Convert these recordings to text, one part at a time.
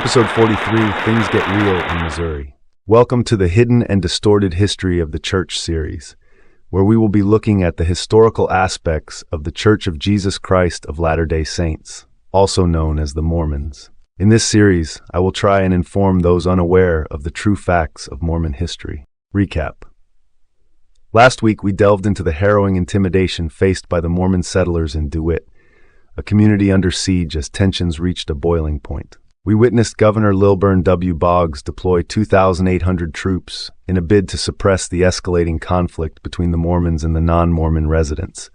Episode 43, Things Get Real in Missouri. Welcome to the Hidden and Distorted History of the Church series, where we will be looking at the historical aspects of the Church of Jesus Christ of Latter-day Saints, also known as the Mormons. In this series, I will try and inform those unaware of the true facts of Mormon history. Recap. Last week, we delved into the harrowing intimidation faced by the Mormon settlers in DeWitt, a community under siege as tensions reached a boiling point. We witnessed Governor Lilburn W. Boggs deploy 2,800 troops in a bid to suppress the escalating conflict between the Mormons and the non-Mormon residents,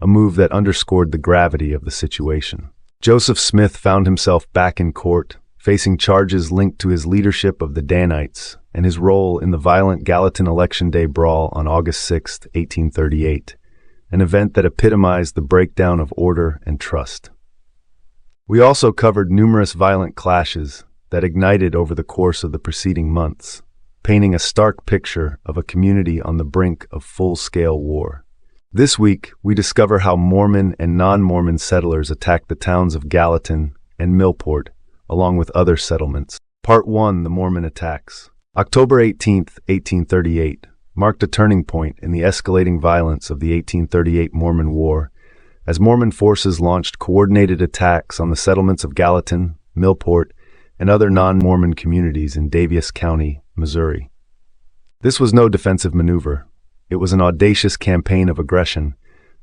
a move that underscored the gravity of the situation. Joseph Smith found himself back in court, facing charges linked to his leadership of the Danites and his role in the violent Gallatin Election Day brawl on August 6, 1838, an event that epitomized the breakdown of order and trust. We also covered numerous violent clashes that ignited over the course of the preceding months, painting a stark picture of a community on the brink of full-scale war. This week, we discover how Mormon and non-Mormon settlers attacked the towns of Gallatin and Millport, along with other settlements. Part 1, The Mormon Attacks. October 18, 1838, marked a turning point in the escalating violence of the 1838 Mormon War, as Mormon forces launched coordinated attacks on the settlements of Gallatin, Millport, and other non-Mormon communities in Daviess County, Missouri. This was no defensive maneuver. It was an audacious campaign of aggression,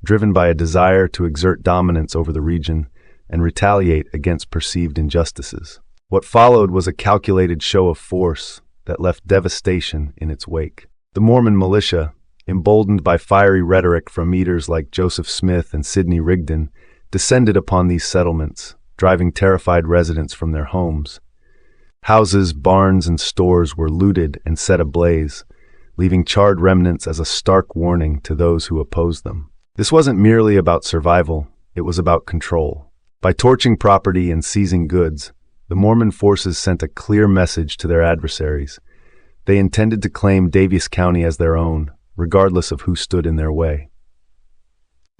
driven by a desire to exert dominance over the region and retaliate against perceived injustices. What followed was a calculated show of force that left devastation in its wake. The Mormon militia, emboldened by fiery rhetoric from leaders like Joseph Smith and Sidney Rigdon, descended upon these settlements, driving terrified residents from their homes. Houses, barns, and stores were looted and set ablaze, leaving charred remnants as a stark warning to those who opposed them. This wasn't merely about survival, it was about control. By torching property and seizing goods, the Mormon forces sent a clear message to their adversaries. They intended to claim Daviess County as their own, regardless of who stood in their way.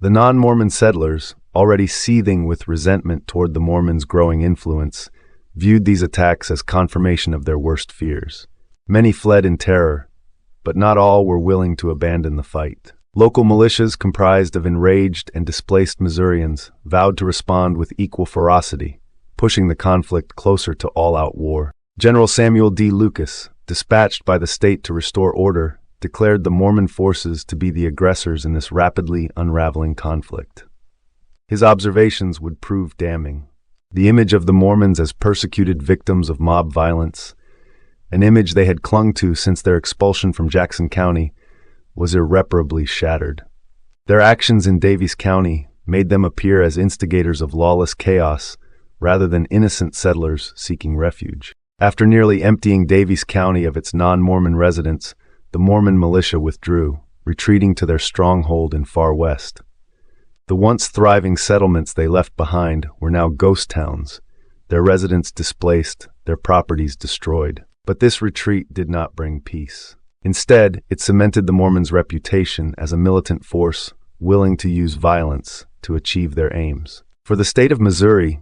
The non-Mormon settlers, already seething with resentment toward the Mormons' growing influence, viewed these attacks as confirmation of their worst fears. Many fled in terror, but not all were willing to abandon the fight. Local militias comprised of enraged and displaced Missourians vowed to respond with equal ferocity, pushing the conflict closer to all-out war. General Samuel D. Lucas, dispatched by the state to restore order, declared the Mormon forces to be the aggressors in this rapidly unraveling conflict. His observations would prove damning. The image of the Mormons as persecuted victims of mob violence, an image they had clung to since their expulsion from Jackson County, was irreparably shattered. Their actions in Daviess County made them appear as instigators of lawless chaos rather than innocent settlers seeking refuge. After nearly emptying Daviess County of its non-Mormon residents, the Mormon militia withdrew, retreating to their stronghold in far west. The once thriving settlements they left behind were now ghost towns, their residents displaced, their properties destroyed. But this retreat did not bring peace. Instead, it cemented the Mormons' reputation as a militant force willing to use violence to achieve their aims. For the state of Missouri,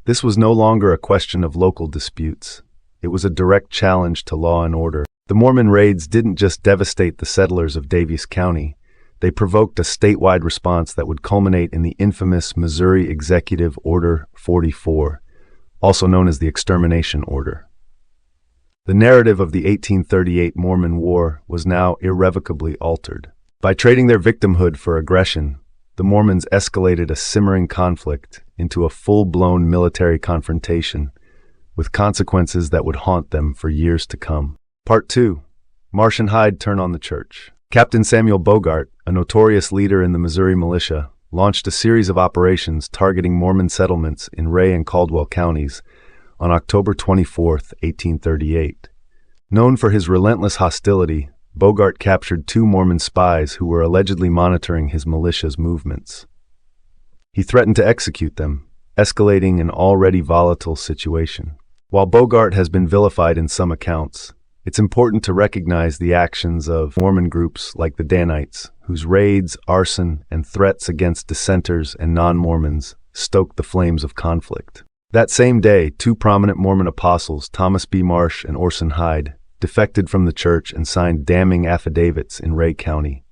this was no longer a question of local disputes. It was a direct challenge to law and order. The Mormon raids didn't just devastate the settlers of Daviess County, they provoked a statewide response that would culminate in the infamous Missouri Executive Order 44, also known as the Extermination Order. The narrative of the 1838 Mormon War was now irrevocably altered. By trading their victimhood for aggression, the Mormons escalated a simmering conflict into a full-blown military confrontation, with consequences that would haunt them for years to come. Part 2. Martian Hyde Turn on the Church. Captain Samuel Bogart, a notorious leader in the Missouri militia, launched a series of operations targeting Mormon settlements in Ray and Caldwell counties on October 24, 1838. Known for his relentless hostility, Bogart captured 2 Mormon spies who were allegedly monitoring his militia's movements. He threatened to execute them, escalating an already volatile situation. While Bogart has been vilified in some accounts, it's important to recognize the actions of Mormon groups like the Danites, whose raids, arson, and threats against dissenters and non-Mormons stoked the flames of conflict. That same day, two prominent Mormon apostles, Thomas B. Marsh and Orson Hyde, defected from the church and signed damning affidavits in Ray County.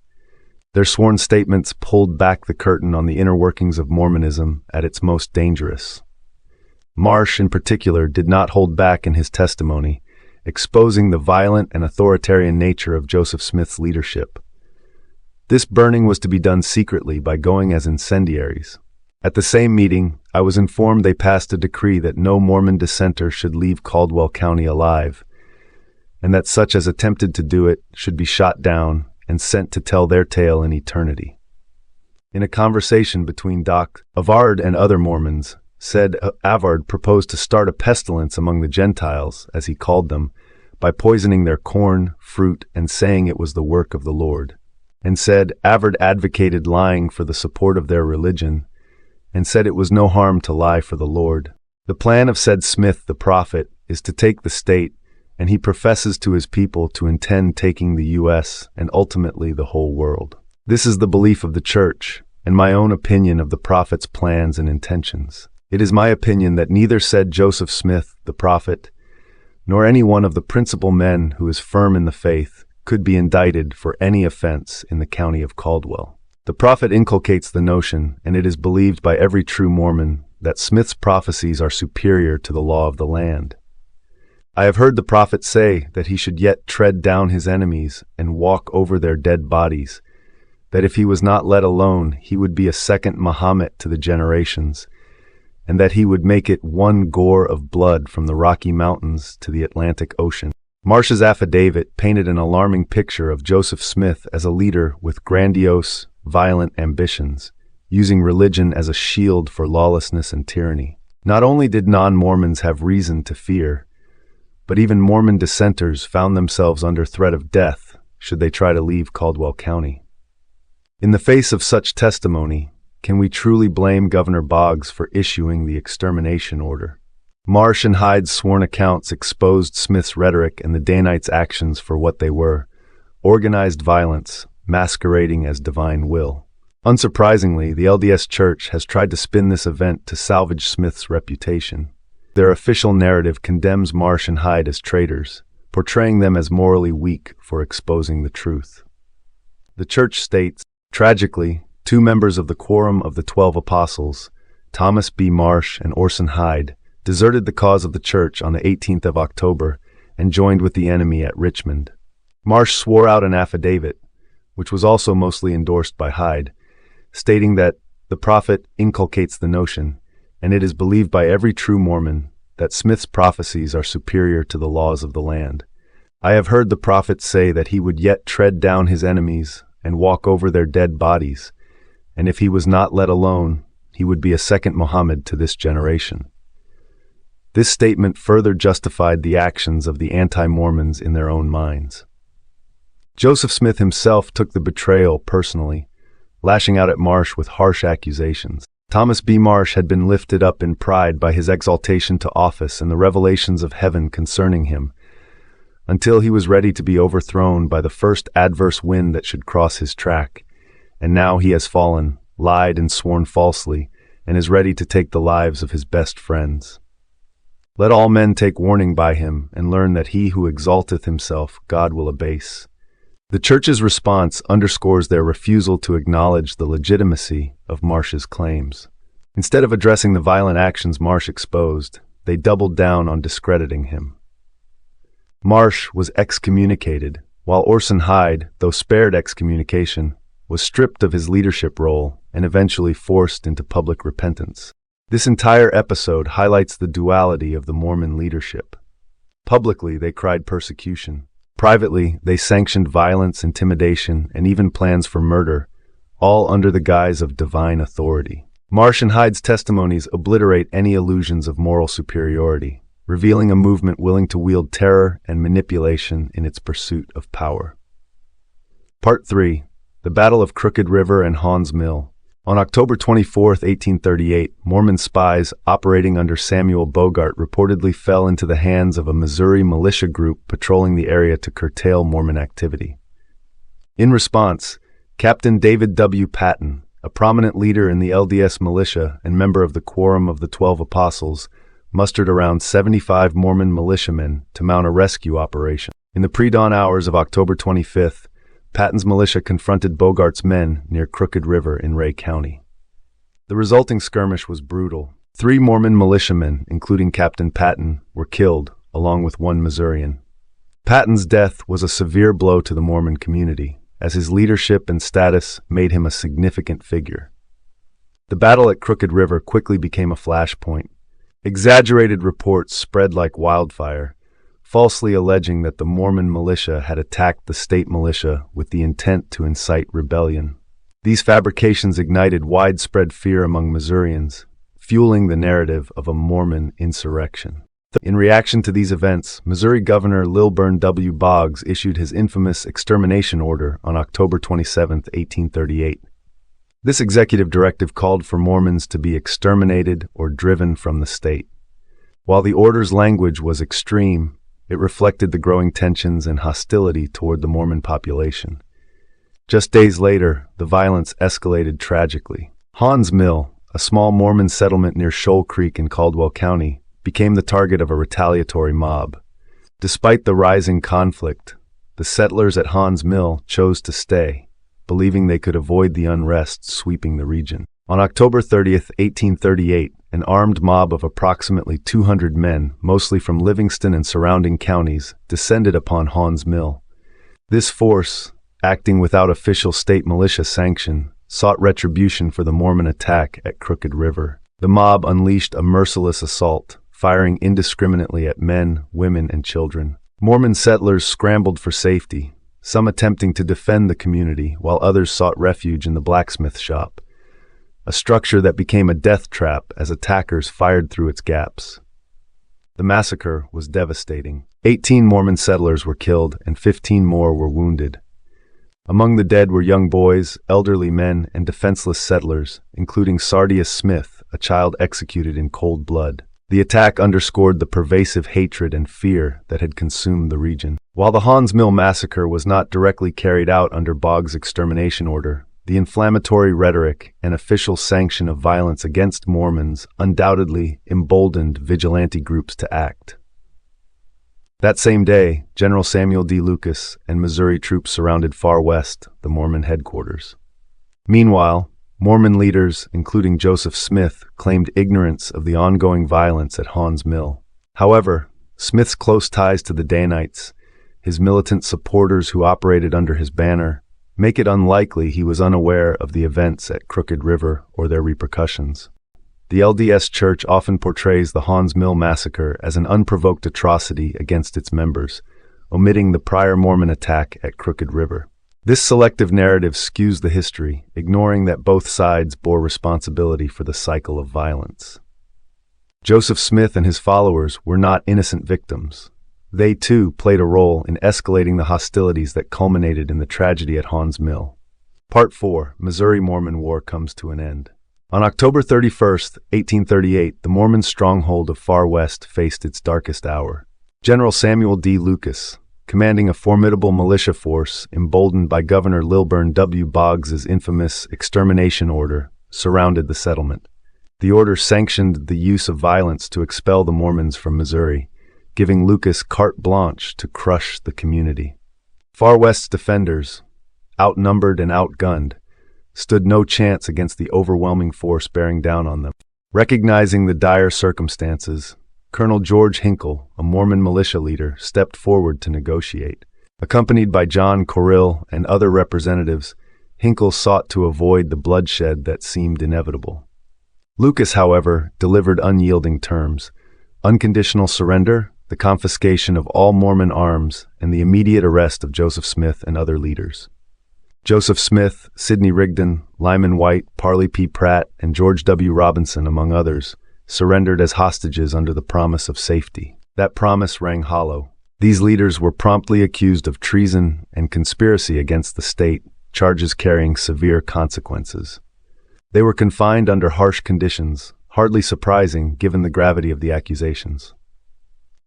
Their sworn statements pulled back the curtain on the inner workings of Mormonism at its most dangerous. Marsh, in particular, did not hold back in his testimony, exposing the violent and authoritarian nature of Joseph Smith's leadership. This burning was to be done secretly by going as incendiaries. At the same meeting, I was informed they passed a decree that no Mormon dissenter should leave Caldwell County alive, and that such as attempted to do it should be shot down and sent to tell their tale in eternity. In a conversation between Doc Avard and other Mormons, said Avard proposed to start a pestilence among the Gentiles, as he called them, by poisoning their corn, fruit, and saying it was the work of the Lord. And said Avard advocated lying for the support of their religion, and said it was no harm to lie for the Lord. The plan of said Smith the prophet is to take the state, and he professes to his people to intend taking the U.S. and ultimately the whole world. This is the belief of the church, and my own opinion of the prophet's plans and intentions. It is my opinion that neither said Joseph Smith, the prophet, nor any one of the principal men who is firm in the faith could be indicted for any offense in the county of Caldwell. The prophet inculcates the notion, and it is believed by every true Mormon, that Smith's prophecies are superior to the law of the land. I have heard the prophet say that he should yet tread down his enemies and walk over their dead bodies, that if he was not let alone, he would be a second Mahomet to the generations, and that he would make it one gore of blood from the Rocky Mountains to the Atlantic Ocean. Marsh's affidavit painted an alarming picture of Joseph Smith as a leader with grandiose, violent ambitions, using religion as a shield for lawlessness and tyranny. Not only did non-Mormons have reason to fear, but even Mormon dissenters found themselves under threat of death should they try to leave Caldwell County. In the face of such testimony, can we truly blame Governor Boggs for issuing the extermination order? Marsh and Hyde's sworn accounts exposed Smith's rhetoric and the Danites' actions for what they were: organized violence, masquerading as divine will. Unsurprisingly, the LDS Church has tried to spin this event to salvage Smith's reputation. Their official narrative condemns Marsh and Hyde as traitors, portraying them as morally weak for exposing the truth. The Church states, tragically, two members of the Quorum of the 12 Apostles, Thomas B. Marsh and Orson Hyde, deserted the cause of the Church on the 18th of October and joined with the enemy at Richmond. Marsh swore out an affidavit, which was also mostly endorsed by Hyde, stating that the prophet inculcates the notion, and it is believed by every true Mormon, that Smith's prophecies are superior to the laws of the land. I have heard the prophet say that he would yet tread down his enemies and walk over their dead bodies, and if he was not let alone, he would be a second Muhammad to this generation. This statement further justified the actions of the anti-Mormons in their own minds. Joseph Smith himself took the betrayal personally, lashing out at Marsh with harsh accusations. Thomas B. Marsh had been lifted up in pride by his exaltation to office and the revelations of heaven concerning him, until he was ready to be overthrown by the first adverse wind that should cross his track. And now he has fallen, lied and sworn falsely, and is ready to take the lives of his best friends. Let all men take warning by him, and learn that he who exalteth himself God will abase. The Church's response underscores their refusal to acknowledge the legitimacy of Marsh's claims. Instead of addressing the violent actions Marsh exposed, they doubled down on discrediting him. Marsh was excommunicated, while Orson Hyde, though spared excommunication, was stripped of his leadership role and eventually forced into public repentance. This entire episode highlights the duality of the Mormon leadership. Publicly, they cried persecution. Privately, they sanctioned violence, intimidation, and even plans for murder, all under the guise of divine authority. Marsh and Hyde's testimonies obliterate any illusions of moral superiority, revealing a movement willing to wield terror and manipulation in its pursuit of power. Part 3. The Battle of Crooked River and Hauns Mill. On October 24, 1838, Mormon spies operating under Samuel Bogart reportedly fell into the hands of a Missouri militia group patrolling the area to curtail Mormon activity. In response, Captain David W. Patton, a prominent leader in the LDS militia and member of the Quorum of the 12 Apostles, mustered around 75 Mormon militiamen to mount a rescue operation. In the pre-dawn hours of October 25th, Patton's militia confronted Bogart's men near Crooked River in Ray County. The resulting skirmish was brutal. 3 Mormon militiamen, including Captain Patton, were killed, along with 1 Missourian. Patton's death was a severe blow to the Mormon community, as his leadership and status made him a significant figure. The battle at Crooked River quickly became a flashpoint. Exaggerated reports spread like wildfire, falsely alleging that the Mormon militia had attacked the state militia with the intent to incite rebellion. These fabrications ignited widespread fear among Missourians, fueling the narrative of a Mormon insurrection. In reaction to these events, Missouri Governor Lilburn W. Boggs issued his infamous extermination order on October 27, 1838. This executive directive called for Mormons to be exterminated or driven from the state. While the order's language was extreme, it reflected the growing tensions and hostility toward the Mormon population. Just days later, the violence escalated tragically. Hauns Mill, a small Mormon settlement near Shoal Creek in Caldwell County, became the target of a retaliatory mob. Despite the rising conflict, the settlers at Hauns Mill chose to stay, believing they could avoid the unrest sweeping the region. On October 30, 1838, an armed mob of approximately 200 men, mostly from Livingston and surrounding counties, descended upon Hauns Mill. This force, acting without official state militia sanction, sought retribution for the Mormon attack at Crooked River. The mob unleashed a merciless assault, firing indiscriminately at men, women, and children. Mormon settlers scrambled for safety, some attempting to defend the community, while others sought refuge in the blacksmith shop, a structure that became a death trap as attackers fired through its gaps. The massacre was devastating. 18 Mormon settlers were killed and 15 more were wounded. Among the dead were young boys, elderly men, and defenseless settlers, including Sardius Smith, a child executed in cold blood. The attack underscored the pervasive hatred and fear that had consumed the region. While the Hauns Mill massacre was not directly carried out under Boggs' extermination order, the inflammatory rhetoric and official sanction of violence against Mormons undoubtedly emboldened vigilante groups to act. That same day, General Samuel D. Lucas and Missouri troops surrounded Far West, the Mormon headquarters. Meanwhile, Mormon leaders, including Joseph Smith, claimed ignorance of the ongoing violence at Hauns Mill. However, Smith's close ties to the Danites, his militant supporters who operated under his banner, make it unlikely he was unaware of the events at Crooked River or their repercussions. The LDS Church often portrays the Hauns Mill massacre as an unprovoked atrocity against its members, omitting the prior Mormon attack at Crooked River. This selective narrative skews the history, ignoring that both sides bore responsibility for the cycle of violence. Joseph Smith and his followers were not innocent victims. They, too, played a role in escalating the hostilities that culminated in the tragedy at Hauns Mill. Part 4. Missouri Mormon War comes to an end. On October 31, 1838, the Mormon stronghold of Far West faced its darkest hour. General Samuel D. Lucas, commanding a formidable militia force emboldened by Governor Lilburn W. Boggs' infamous extermination order, surrounded the settlement. The order sanctioned the use of violence to expel the Mormons from Missouri, giving Lucas carte blanche to crush the community. Far West's defenders, outnumbered and outgunned, stood no chance against the overwhelming force bearing down on them. Recognizing the dire circumstances, Colonel George Hinkle, a Mormon militia leader, stepped forward to negotiate. Accompanied by John Corrill and other representatives, Hinkle sought to avoid the bloodshed that seemed inevitable. Lucas, however, delivered unyielding terms: unconditional surrender, the confiscation of all Mormon arms, and the immediate arrest of Joseph Smith and other leaders. Joseph Smith, Sidney Rigdon, Lyman White, Parley P. Pratt, and George W. Robinson, among others, surrendered as hostages under the promise of safety. That promise rang hollow. These leaders were promptly accused of treason and conspiracy against the state, charges carrying severe consequences. They were confined under harsh conditions, hardly surprising given the gravity of the accusations.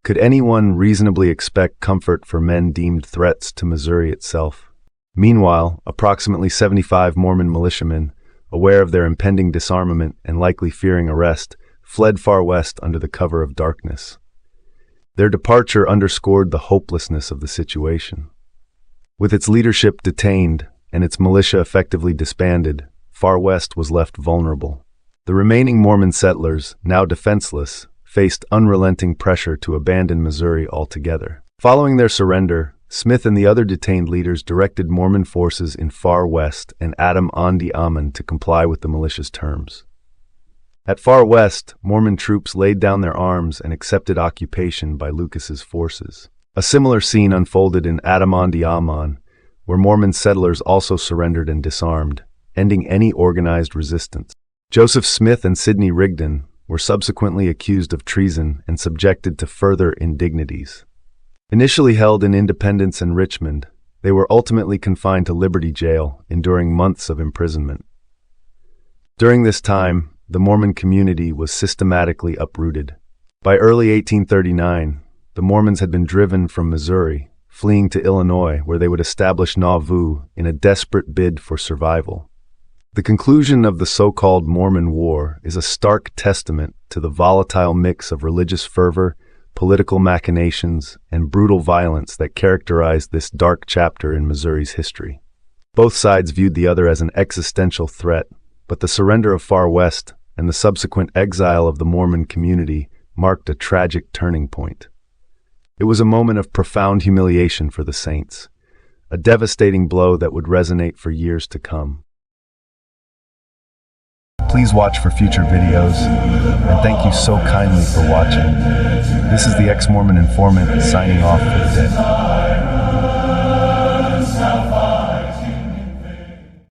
Could anyone reasonably expect comfort for men deemed threats to Missouri itself? Meanwhile, approximately 75 Mormon militiamen, aware of their impending disarmament and likely fearing arrest, fled far west under the cover of darkness. Their departure underscored the hopelessness of the situation. With its leadership detained and its militia effectively disbanded, Far West was left vulnerable. The remaining Mormon settlers, now defenseless, faced unrelenting pressure to abandon Missouri altogether. Following their surrender, Smith and the other detained leaders directed Mormon forces in Far West and Adam Andi Aman to comply with the militia's terms. At Far West, Mormon troops laid down their arms and accepted occupation by Lucas's forces. A similar scene unfolded in Adam Andi Aman, where Mormon settlers also surrendered and disarmed, ending any organized resistance. Joseph Smith and Sidney Rigdon were subsequently accused of treason and subjected to further indignities. Initially held in Independence and Richmond, they were ultimately confined to Liberty Jail, enduring months of imprisonment. During this time, the Mormon community was systematically uprooted. By early 1839, the Mormons had been driven from Missouri, fleeing to Illinois, where they would establish Nauvoo in a desperate bid for survival. The conclusion of the so-called Mormon War is a stark testament to the volatile mix of religious fervor, political machinations, and brutal violence that characterized this dark chapter in Missouri's history. Both sides viewed the other as an existential threat, but the surrender of Far West and the subsequent exile of the Mormon community marked a tragic turning point. It was a moment of profound humiliation for the Saints, a devastating blow that would resonate for years to come. Please watch for future videos, and thank you so kindly for watching. This is the Ex-Mormon Informant signing off for the day.